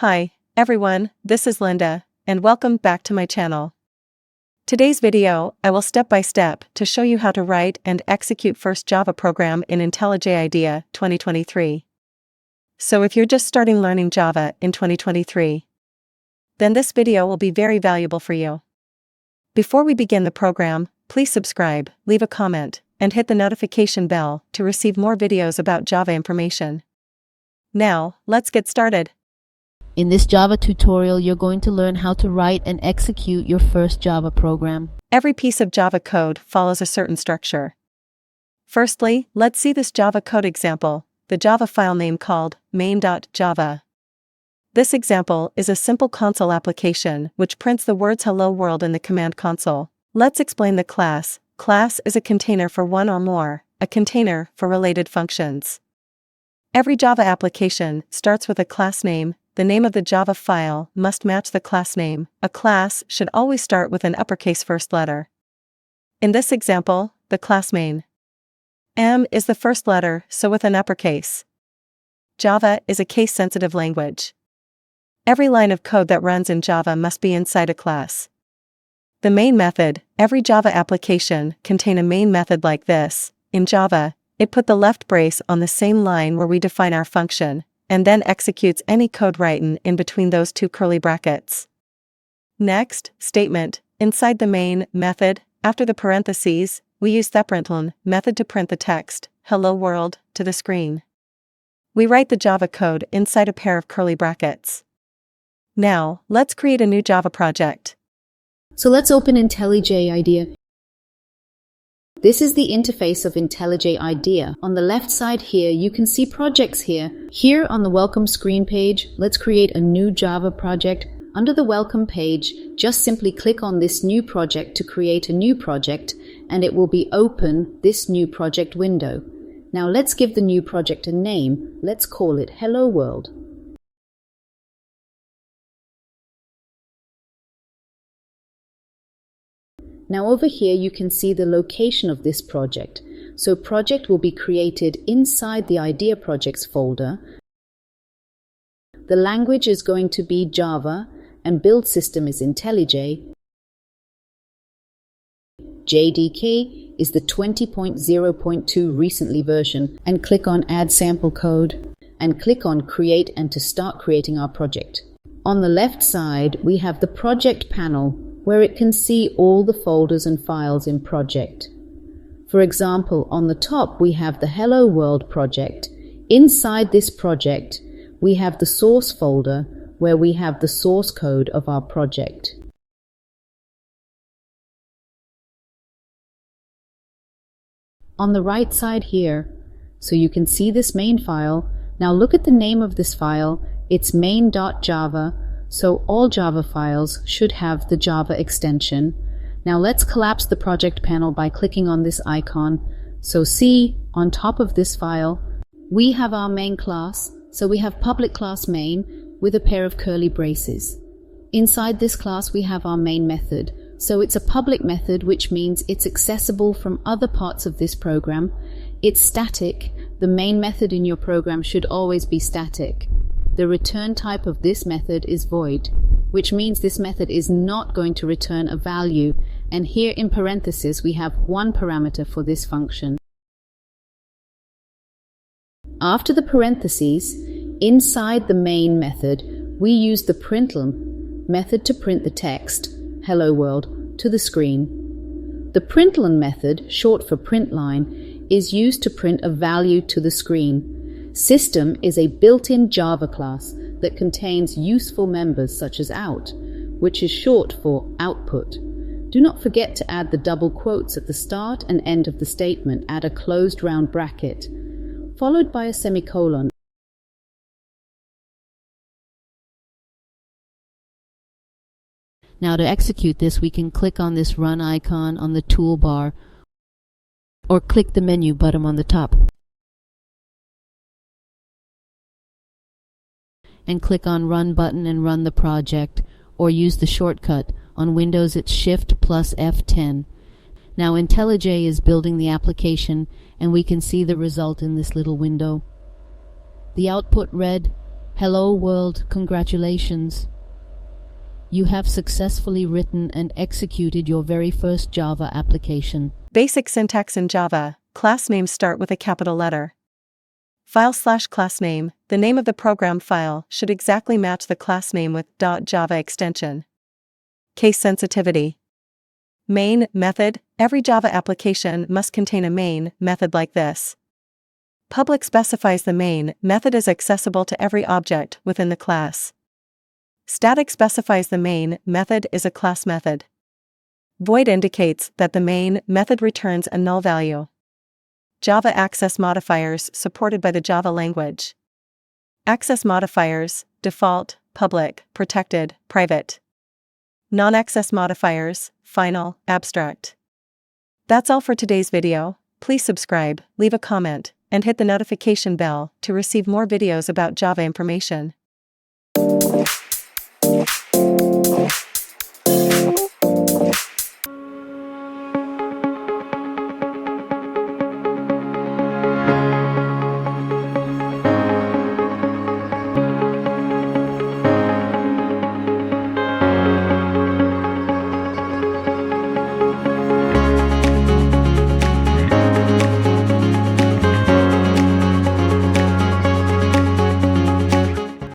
Hi, everyone, this is Linda, and welcome back to my channel. Today's video, I will step by step to show you how to write and execute first Java program in IntelliJ IDEA 2023. So if you're just starting learning Java in 2023, then this video will be very valuable for you. Before we begin the program, please subscribe, leave a comment, and hit the notification bell to receive more videos about Java information. Now, let's get started. In this Java tutorial, you're going to learn how to write and execute your first Java program. Every piece of Java code follows a certain structure. Firstly, let's see this Java code example, the Java file name called main.java. This example is a simple console application which prints the words hello world in the command console. Let's explain the class. Class is a container for one or more, a container for related functions. Every Java application starts with a class name. The name of the Java file must match the class name. A class should always start with an uppercase first letter. In this example, the class main. M is the first letter, so with an uppercase. Java is a case-sensitive language. Every line of code that runs in Java must be inside a class. The main method. Every Java application contain a main method like this. In Java, it put the left brace on the same line where we define our function, and then executes any code written in between those two curly brackets. Next, statement. Inside the main method, after the parentheses, we use the println method to print the text, hello world, to the screen. We write the Java code inside a pair of curly brackets. Now, let's create a new Java project. So let's open IntelliJ IDEA. This is the interface of IntelliJ IDEA. On the left side here, you can see projects here. Here on the welcome screen page, let's create a new Java project. Under the welcome page, just simply click on this new project to create a new project, and it will be open this new project window. Now let's give the new project a name. Let's call it Hello World. Now over here you can see the location of this project. So project will be created inside the IDEA projects folder. The language is going to be Java and build system is IntelliJ. JDK is the 20.0.2 recently version, and click on add sample code and click on create and to start creating our project. On the left side we have the project panel, where it can see all the folders and files in project. For example, on the top we have the Hello World project. Inside this project, we have the source folder where we have the source code of our project. On the right side here, so you can see this main file. Now look at the name of this file. It's main.java. So all Java files should have the Java extension. Now let's collapse the project panel by clicking on this icon. So see, on top of this file, we have our main class. So we have public class main with a pair of curly braces. Inside this class we have our main method. So it's a public method, which means it's accessible from other parts of this program. It's static. The main method in your program should always be static. The return type of this method is void, which means this method is not going to return a value, and here in parentheses we have one parameter for this function. After the parentheses, inside the main method, we use the println method to print the text, hello world, to the screen. The println method, short for printline, is used to print a value to the screen. System is a built-in Java class that contains useful members such as out, which is short for output. Do not forget to add the double quotes at the start and end of the statement. Add a closed round bracket, followed by a semicolon. Now to execute this, we can click on this run icon on the toolbar or click the menu button on the top. And click on Run button and run the project, or use the shortcut. On Windows it's Shift plus F10. Now IntelliJ is building the application, and we can see the result in this little window. The output read, Hello world, congratulations. You have successfully written and executed your very first Java application. Basic syntax in Java: class names start with a capital letter. File/class name, the name of the program file, should exactly match the class name with .java extension. Case sensitivity. Main method: every Java application must contain a main method like this. Public specifies the main method is accessible to every object within the class. Static specifies the main method is a class method. Void indicates that the main method returns a null value. Java access modifiers supported by the Java language. Access modifiers: default, public, protected, private. Non-access modifiers: final, abstract. That's all for today's video. Please subscribe, leave a comment, and hit the notification bell to receive more videos about Java information.